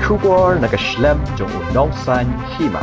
Shukor nakaslem jong unongsan Hima.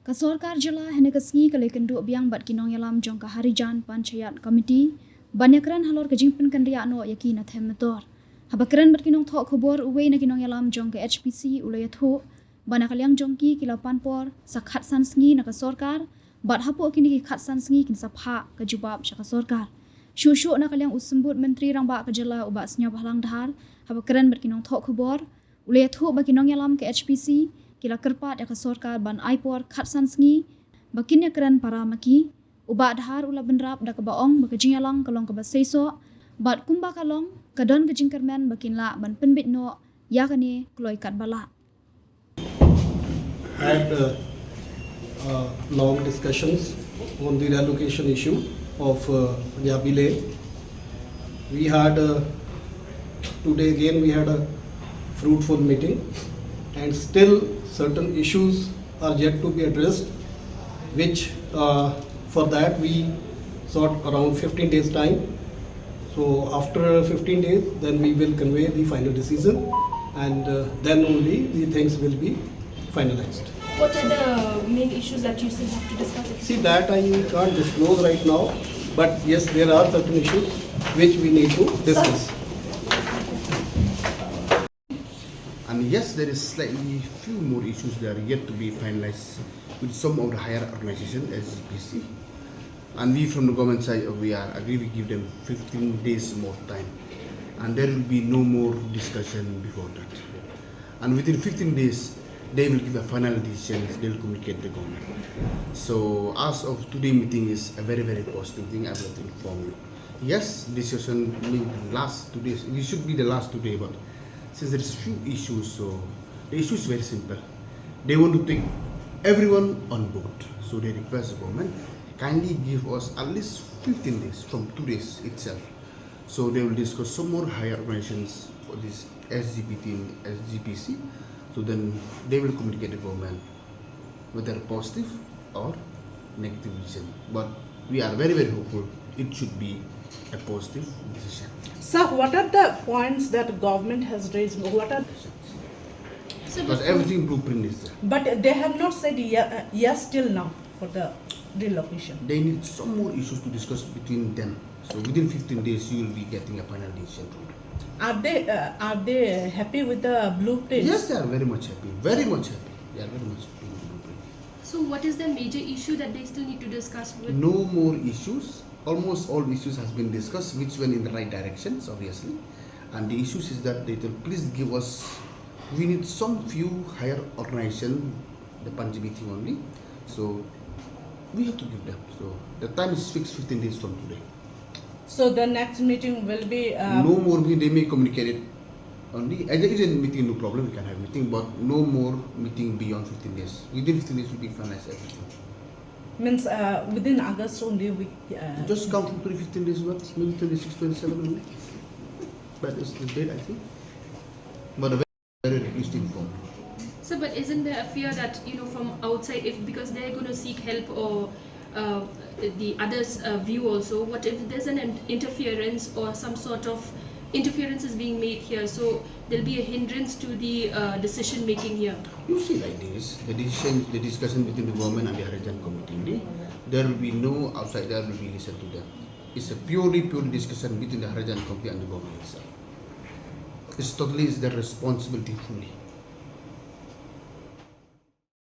Ka Sorkar jela hene ka Sngi ka lekendu biang bat kinong yalam jong ka Harijan Panchayat Committee banyakran halor ka jingpen kan ria no yaki na themator. Habakran bat kinong thok khobor uwe na kinong yalam jong ka HPC ulayathu banakalyang jong ki kilapan por sa khatsan Sngi na ka Sorkar bat hapo kini ki khatsan Sngi kin sapha ka jubab sa ka Sorkar. Shushu na kalyang usembut menteri rang ba ka jela uba snya bahlang dhar habakran bat kinong thok khobor ulayathu ba kinong yalam ka HPC kila kerpat ya ka Sorkar ban aipor khatsan Sngi bakin ya keran para maki uba dhar ula benrap da ka baong ba ka jingalang kalong ka basaiso bat kumba kalong kadon ka jingkermen bakin la ban Pynbeit no ya kani kloi kat bala. Had long discussions on the relocation issue of Yabile. We had today again we had a fruitful meeting, and still certain issues are yet to be addressed, which for that we sought around 15 days time. So after 15 days then we will convey the final decision, and then only the things will be finalized. What are the main issues that you still have to discuss? See, that I can't disclose right now, but yes, there are certain issues which we need to discuss. And yes, there is slightly few more issues that are yet to be finalized with some of the higher organization as GPC. And we from the government side, we are agree to give them 15 days more time. And there will be no more discussion before that. And within 15 days, they will give a final decision, they will communicate the government. So as of today meeting is a very, very positive thing, I will inform you. Yes, discussion will last 2 days. It should be the last 2 days, but since there is few issues, so the issue is very simple. They want to take everyone on board. So they request the government, kindly give us at least 15 days from 2 days itself. So they will discuss some more higher organizations for this SGPT and SGPC. So then they will communicate the government whether positive or negative decision. But we are very, very hopeful it should be a positive decision. Sir, what are the points that government has raised? What are Because everything blueprint is there. but they have not said yes till now for the relocation. They need some more issues to discuss between them. So within 15 days, you will be getting a final decision from them. Are they happy with the blueprint? Yes, they are very much happy. Very much happy. They are very much happy with the blueprint. So what is the major issue that they still need to discuss with? No more issues. Almost all issues has been discussed, which went in the right directions, obviously. And the issues is that they tell, please give us. We need some few higher organization, the Panchayat only. So we have to give them. So the time is fixed 15 days from today. So the next meeting will be. No more meeting, they may communicate it only. As a meeting, no problem, we can have meeting, but no more meeting beyond 15 days. Within 15 days, we will finalize everything. Means within August only we. Just count from 15 days, what? Maybe 26, 27 only. That is the date, I think. But a very realistic form. So, but isn't there a fear that, from outside, because they're going to seek help or the others' view also, what if there's an interference or some sort of interference is being made here? So there'll be a hindrance to the decision making here. You see like this, the discussion between the government and the Harijan committee, there will be no outsider will be listened to them. It's a purely discussion between the Harijan committee and the government itself. It's totally their responsibility fully.